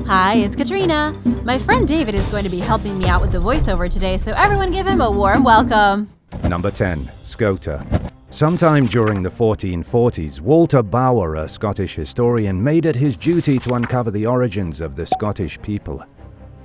Hi, it's Katrina. My friend David is going to be helping me out with the voiceover today, so everyone give him a warm welcome. Number 10. Scota. Sometime during the 1440s, Walter Bower, a Scottish historian, made it his duty to uncover the origins of the Scottish people.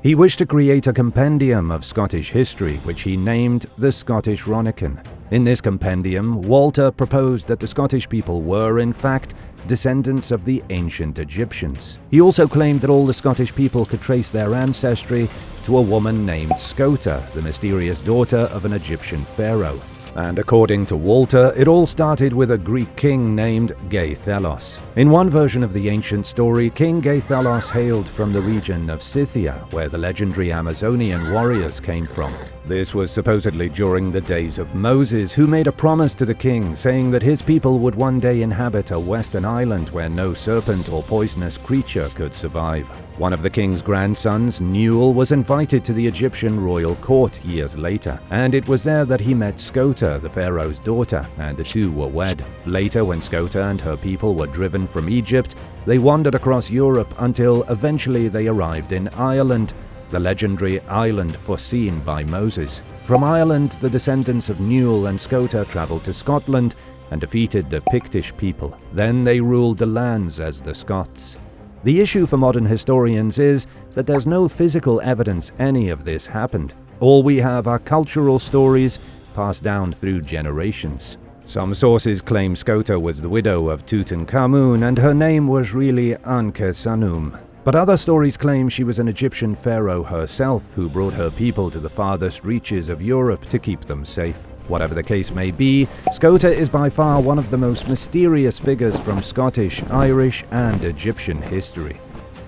He wished to create a compendium of Scottish history, which he named the Scottish Chronicle. In this compendium, Walter proposed that the Scottish people were, in fact, descendants of the ancient Egyptians. He also claimed that all the Scottish people could trace their ancestry to a woman named Scota, the mysterious daughter of an Egyptian pharaoh. And according to Walter, it all started with a Greek king named Gaithelos. In one version of the ancient story, King Gaithelos hailed from the region of Scythia, where the legendary Amazonian warriors came from. This was supposedly during the days of Moses, who made a promise to the king, saying that his people would one day inhabit a western island where no serpent or poisonous creature could survive. One of the king's grandsons, Newell, was invited to the Egyptian royal court years later, and it was there that he met Scota, the pharaoh's daughter, and the two were wed. Later, when Scota and her people were driven from Egypt, they wandered across Europe until eventually they arrived in Ireland, the legendary island foreseen by Moses. From Ireland, the descendants of Newell and Scota traveled to Scotland and defeated the Pictish people. Then they ruled the lands as the Scots. The issue for modern historians is that there's no physical evidence any of this happened. All we have are cultural stories passed down through generations. Some sources claim Scota was the widow of Tutankhamun and her name was really Ankhesenum. But other stories claim she was an Egyptian pharaoh herself who brought her people to the farthest reaches of Europe to keep them safe. Whatever the case may be, Scota is by far one of the most mysterious figures from Scottish, Irish, and Egyptian history.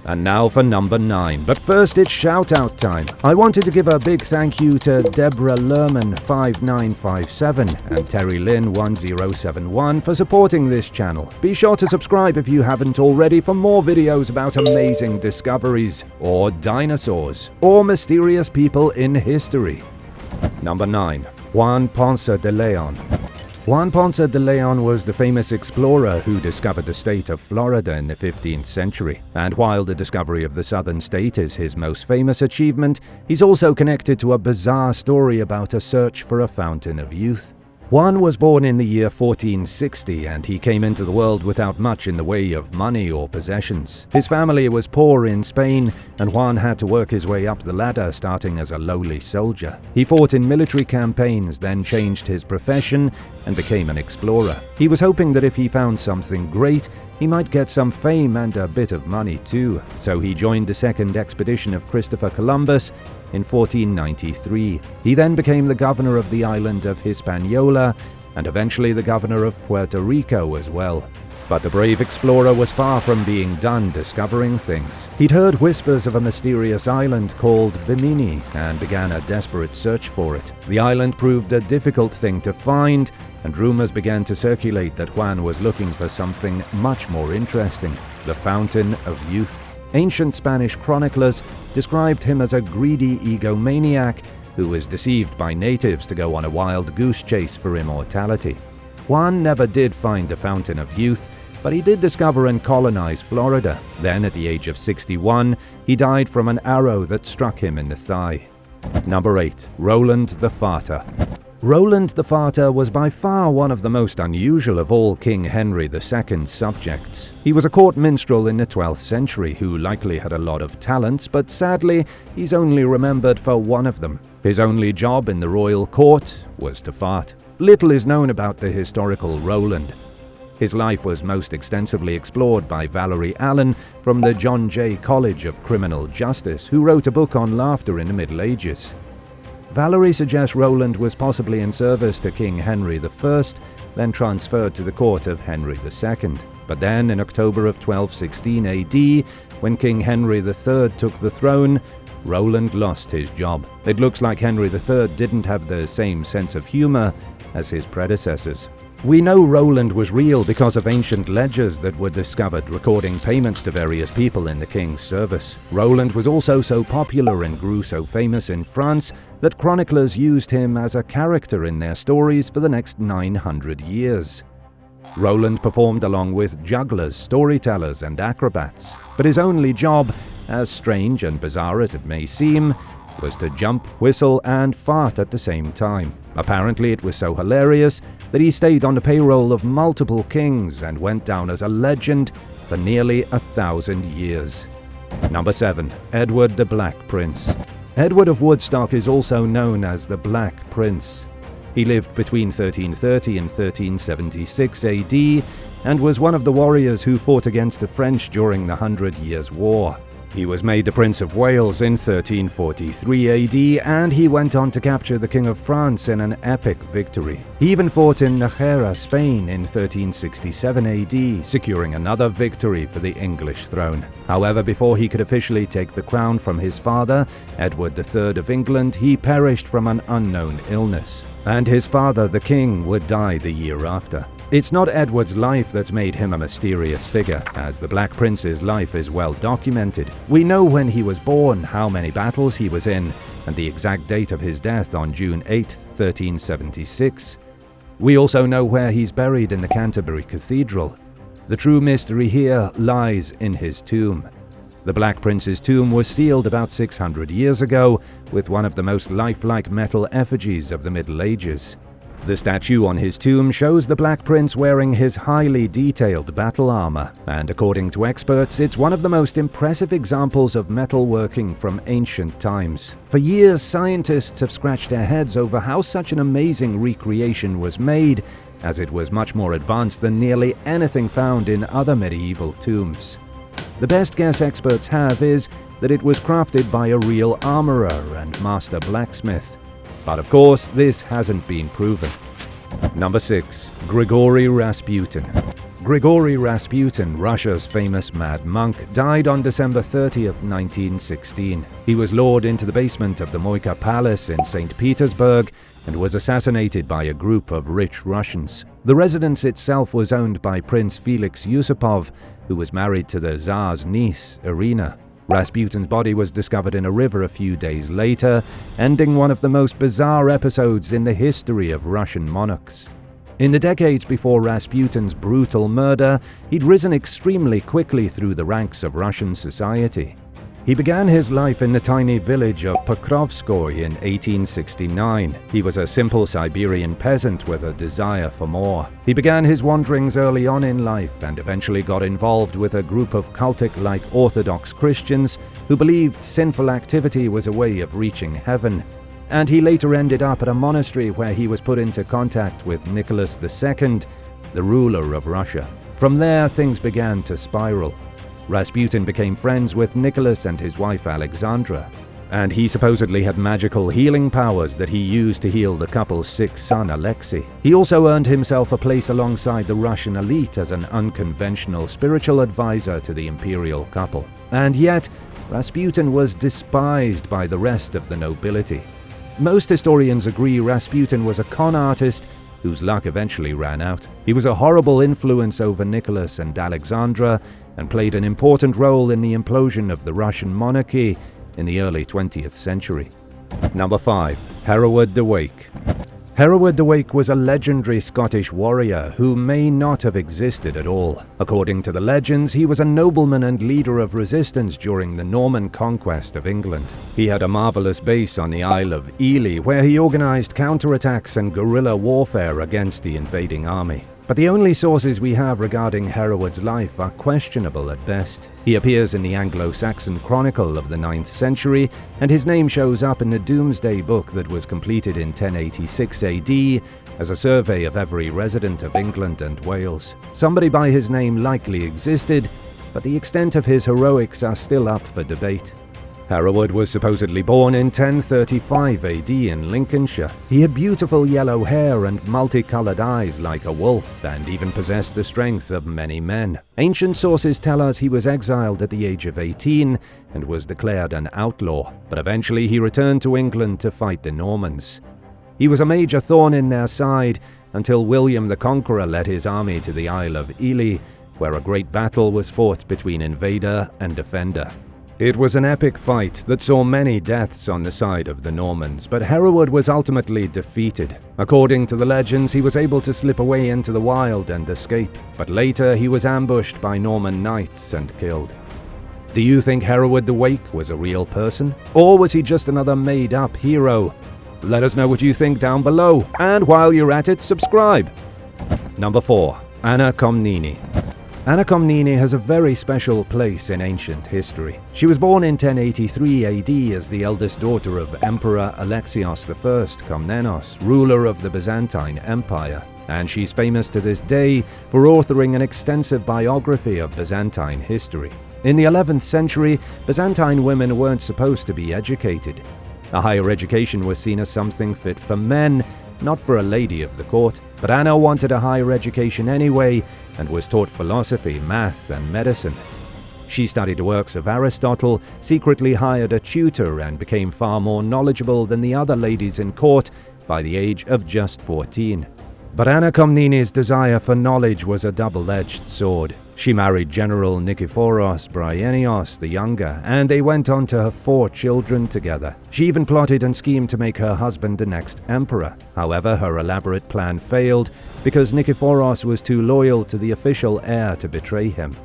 And now for number 9, but first it's shout-out time. I wanted to give a big thank you to Deborah Lerman 5957 and Terry Lynn 1071 for supporting this channel. Be sure to subscribe if you haven't already for more videos about amazing discoveries, or dinosaurs, or mysterious people in history. Number 9. Juan Ponce de Leon. Juan Ponce de Leon was the famous explorer who discovered the state of Florida in the 15th century. And while the discovery of the southern state is his most famous achievement, he's also connected to a bizarre story about a search for a fountain of youth. Juan was born in the year 1460 and he came into the world without much in the way of money or possessions. His family was poor in Spain and Juan had to work his way up the ladder, starting as a lowly soldier. He fought in military campaigns, then changed his profession and became an explorer. He was hoping that if he found something great, he might get some fame and a bit of money too. So he joined the second expedition of Christopher Columbus in 1493. He then became the governor of the island of Hispaniola and eventually the governor of Puerto Rico as well. But the brave explorer was far from being done discovering things. He'd heard whispers of a mysterious island called Bimini and began a desperate search for it. The island proved a difficult thing to find, and rumors began to circulate that Juan was looking for something much more interesting: the Fountain of Youth. Ancient Spanish chroniclers described him as a greedy egomaniac who was deceived by natives to go on a wild goose chase for immortality. Juan never did find the Fountain of Youth, but he did discover and colonize Florida. Then, at the age of 61, he died from an arrow that struck him in the thigh. Number 8. Roland the Farter. Roland the Farter was by far one of the most unusual of all King Henry II's subjects. He was a court minstrel in the 12th century who likely had a lot of talents, but sadly, he's only remembered for one of them. His only job in the royal court was to fart. Little is known about the historical Roland. His life was most extensively explored by Valerie Allen from the John Jay College of Criminal Justice, who wrote a book on laughter in the Middle Ages. Valerie suggests Roland was possibly in service to King Henry I, then transferred to the court of Henry II. But then, in October of 1216 AD, when King Henry III took the throne, Roland lost his job. It looks like Henry III didn't have the same sense of humor as his predecessors. We know Roland was real because of ancient ledgers that were discovered recording payments to various people in the king's service. Roland was also so popular and grew so famous in France that chroniclers used him as a character in their stories for the next 900 years. Roland performed along with jugglers, storytellers, and acrobats, but his only job as strange and bizarre as it may seem, was to jump, whistle, and fart at the same time. Apparently it was so hilarious that he stayed on the payroll of multiple kings and went down as a legend for nearly 1,000 years. Number 7. Edward the Black Prince. Edward of Woodstock is also known as the Black Prince. He lived between 1330 and 1376 AD and was one of the warriors who fought against the French during the 100 Years' War. He was made the Prince of Wales in 1343 AD, and he went on to capture the King of France in an epic victory. He even fought in Nájera, Spain in 1367 AD, securing another victory for the English throne. However, before he could officially take the crown from his father, Edward III of England, he perished from an unknown illness. And his father, the king, would die the year after. It's not Edward's life that's made him a mysterious figure, as the Black Prince's life is well documented. We know when he was born, how many battles he was in, and the exact date of his death on June 8, 1376. We also know where he's buried in the Canterbury Cathedral. The true mystery here lies in his tomb. The Black Prince's tomb was sealed about 600 years ago with one of the most lifelike metal effigies of the Middle Ages. The statue on his tomb shows the Black Prince wearing his highly detailed battle armor, and according to experts, it's one of the most impressive examples of metalworking from ancient times. For years, scientists have scratched their heads over how such an amazing recreation was made, as it was much more advanced than nearly anything found in other medieval tombs. The best guess experts have is that it was crafted by a real armorer and master blacksmith. But of course, this hasn't been proven. Number 6. Grigori Rasputin. Grigori Rasputin, Russia's famous mad monk, died on December 30th, 1916. He was lured into the basement of the Moika Palace in St. Petersburg and was assassinated by a group of rich Russians. The residence itself was owned by Prince Felix Yussupov, who was married to the Tsar's niece, Irina. Rasputin's body was discovered in a river a few days later, ending one of the most bizarre episodes in the history of Russian monarchs. In the decades before Rasputin's brutal murder, he'd risen extremely quickly through the ranks of Russian society. He began his life in the tiny village of Pokrovskoye in 1869. He was a simple Siberian peasant with a desire for more. He began his wanderings early on in life and eventually got involved with a group of cultic-like Orthodox Christians who believed sinful activity was a way of reaching heaven. And he later ended up at a monastery where he was put into contact with Nicholas II, the ruler of Russia. From there, things began to spiral. Rasputin became friends with Nicholas and his wife Alexandra, and he supposedly had magical healing powers that he used to heal the couple's sick son Alexei. He also earned himself a place alongside the Russian elite as an unconventional spiritual advisor to the imperial couple. And yet, Rasputin was despised by the rest of the nobility. Most historians agree Rasputin was a con artist whose luck eventually ran out. He was a horrible influence over Nicholas and Alexandra and played an important role in the implosion of the Russian monarchy in the early 20th century. Number 5. Hereward the Wake. Hereward the Wake was a legendary Scottish warrior who may not have existed at all. According to the legends, he was a nobleman and leader of resistance during the Norman conquest of England. He had a marvelous base on the Isle of Ely, where he organized counterattacks and guerrilla warfare against the invading army. But the only sources we have regarding Hereward's life are questionable at best. He appears in the Anglo-Saxon Chronicle of the 9th century, and his name shows up in the Domesday Book that was completed in 1086 AD as a survey of every resident of England and Wales. Somebody by his name likely existed, but the extent of his heroics are still up for debate. Hereward was supposedly born in 1035 AD in Lincolnshire. He had beautiful yellow hair and multicolored eyes like a wolf, and even possessed the strength of many men. Ancient sources tell us he was exiled at the age of 18 and was declared an outlaw, but eventually he returned to England to fight the Normans. He was a major thorn in their side until William the Conqueror led his army to the Isle of Ely, where a great battle was fought between invader and defender. It was an epic fight that saw many deaths on the side of the Normans, but Hereward was ultimately defeated. According to the legends, he was able to slip away into the wild and escape, but later he was ambushed by Norman knights and killed. Do you think Hereward The Wake was a real person? Or was he just another made-up hero? Let us know what you think down below, and while you're at it, subscribe! Number 4. Anna Komnene. Anna Komnene has a very special place in ancient history. She was born in 1083 AD as the eldest daughter of Emperor Alexios I Komnenos, ruler of the Byzantine Empire, and she's famous to this day for authoring an extensive biography of Byzantine history. In the 11th century, Byzantine women weren't supposed to be educated. A higher education was seen as something fit for men, not for a lady of the court. But Anna wanted a higher education anyway, and was taught philosophy, math, and medicine. She studied the works of Aristotle, secretly hired a tutor, and became far more knowledgeable than the other ladies in court by the age of just 14. But Anna Komnene's desire for knowledge was a double-edged sword. She married General Nikephoros Bryennios the Younger, and they went on to have 4 children together. She even plotted and schemed to make her husband the next emperor. However, her elaborate plan failed because Nikephoros was too loyal to the official heir to betray him.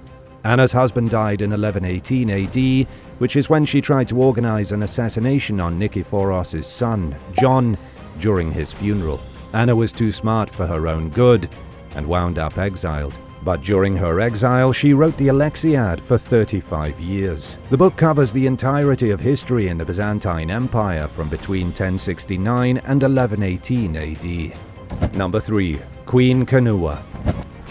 Anna's husband died in 1118 AD, which is when she tried to organize an assassination on Nikephoros' son, John, during his funeral. Anna was too smart for her own good and wound up exiled. But during her exile, she wrote the Alexiad for 35 years. The book covers the entirety of history in the Byzantine Empire from between 1069 and 1118 AD. Number 3. Queen Canua.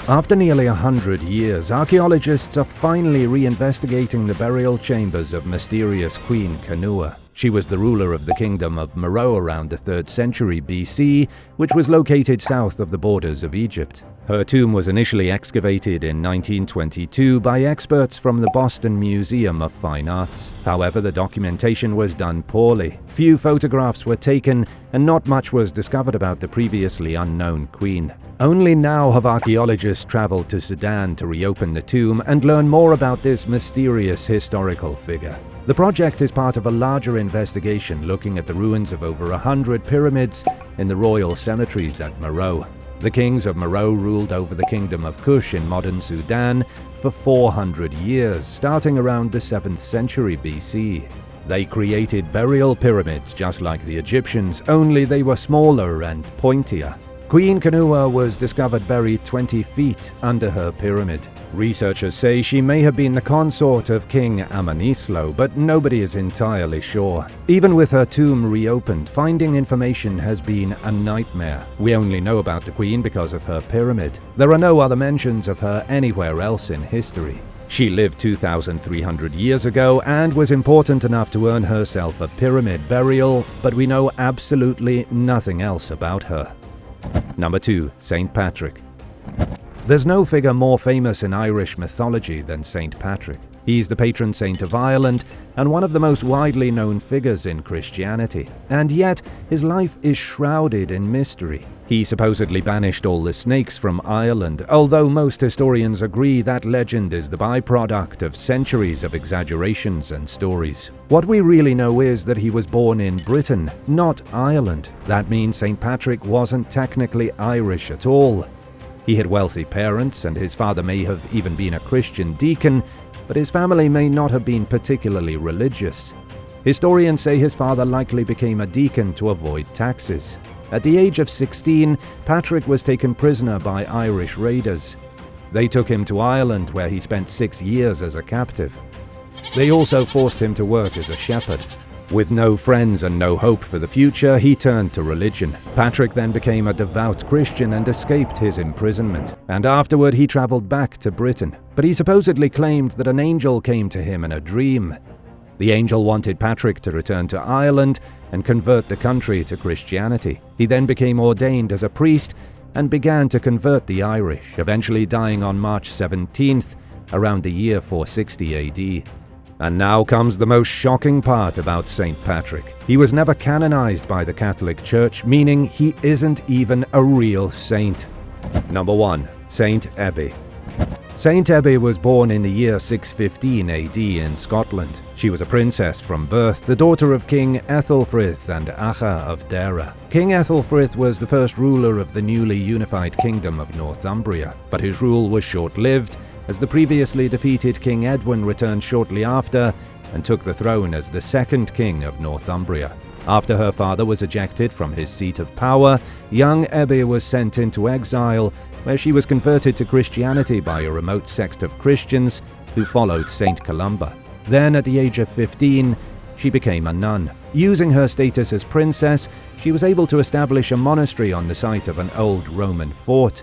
After nearly 100 years, archaeologists are finally reinvestigating the burial chambers of mysterious Queen Canua. She was the ruler of the kingdom of Meroe around the 3rd century BC, which was located south of the borders of Egypt. Her tomb was initially excavated in 1922 by experts from the Boston Museum of Fine Arts. However, the documentation was done poorly. Few photographs were taken, and not much was discovered about the previously unknown queen. Only now have archaeologists traveled to Sudan to reopen the tomb and learn more about this mysterious historical figure. The project is part of a larger investigation looking at the ruins of over 100 pyramids in the royal cemeteries at Meroe. The kings of Meroe ruled over the kingdom of Kush in modern Sudan for 400 years, starting around the 7th century BC. They created burial pyramids just like the Egyptians, only they were smaller and pointier. Queen Canua was discovered buried 20 feet under her pyramid. Researchers say she may have been the consort of King Amanislo, but nobody is entirely sure. Even with her tomb reopened, finding information has been a nightmare. We only know about the queen because of her pyramid. There are no other mentions of her anywhere else in history. She lived 2,300 years ago and was important enough to earn herself a pyramid burial, but we know absolutely nothing else about her. Number 2. St. Patrick. There's no figure more famous in Irish mythology than St. Patrick. He's the patron saint of Ireland and one of the most widely known figures in Christianity. And yet, his life is shrouded in mystery. He supposedly banished all the snakes from Ireland, although most historians agree that legend is the byproduct of centuries of exaggerations and stories. What we really know is that he was born in Britain, not Ireland. That means St. Patrick wasn't technically Irish at all. He had wealthy parents, and his father may have even been a Christian deacon, but his family may not have been particularly religious. Historians say his father likely became a deacon to avoid taxes. At the age of 16, Patrick was taken prisoner by Irish raiders. They took him to Ireland, where he spent 6 years as a captive. They also forced him to work as a shepherd. With no friends and no hope for the future, he turned to religion. Patrick then became a devout Christian and escaped his imprisonment. And afterward, he traveled back to Britain. But he supposedly claimed that an angel came to him in a dream. The angel wanted Patrick to return to Ireland and convert the country to Christianity. He then became ordained as a priest and began to convert the Irish, eventually dying on March 17th, around the year 460 AD. And now comes the most shocking part about St. Patrick. He was never canonized by the Catholic Church, meaning he isn't even a real saint. Number 1. Saint Ebbe. Saint Ebbe was born in the year 615 AD in Scotland. She was a princess from birth, the daughter of King Ethelfrith and Acha of Dara. King Ethelfrith was the first ruler of the newly unified kingdom of Northumbria, but his rule was short-lived as the previously defeated King Edwin returned shortly after and took the throne as the second king of Northumbria. After her father was ejected from his seat of power, young Ebbe was sent into exile, where she was converted to Christianity by a remote sect of Christians who followed Saint Columba. Then, at the age of 15, she became a nun. Using her status as princess, she was able to establish a monastery on the site of an old Roman fort.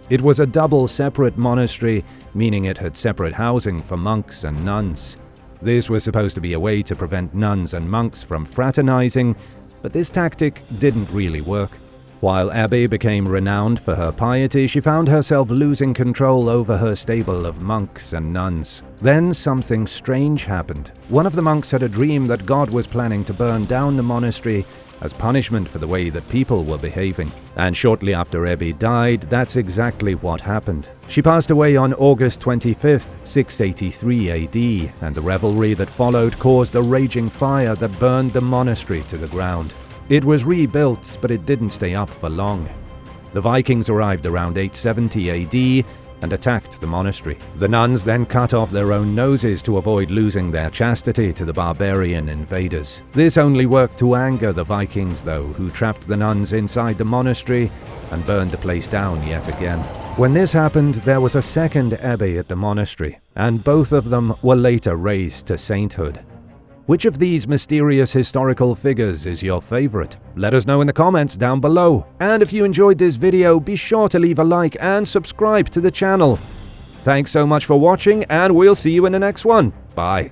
It was a double separate monastery, meaning it had separate housing for monks and nuns. This was supposed to be a way to prevent nuns and monks from fraternizing, but this tactic didn't really work. While Ebbe became renowned for her piety, she found herself losing control over her stable of monks and nuns. Then something strange happened. One of the monks had a dream that God was planning to burn down the monastery as punishment for the way that people were behaving. And shortly after Ebbe died, that's exactly what happened. She passed away on August 25th, 683 AD, and the revelry that followed caused a raging fire that burned the monastery to the ground. It was rebuilt, but it didn't stay up for long. The Vikings arrived around 870 AD and attacked the monastery. The nuns then cut off their own noses to avoid losing their chastity to the barbarian invaders. This only worked to anger the Vikings, though, who trapped the nuns inside the monastery and burned the place down yet again. When this happened, there was a second Ebbe at the monastery, and both of them were later raised to sainthood. Which of these mysterious historical figures is your favorite? Let us know in the comments down below. And if you enjoyed this video, be sure to leave a like and subscribe to the channel. Thanks so much for watching, and we'll see you in the next one. Bye.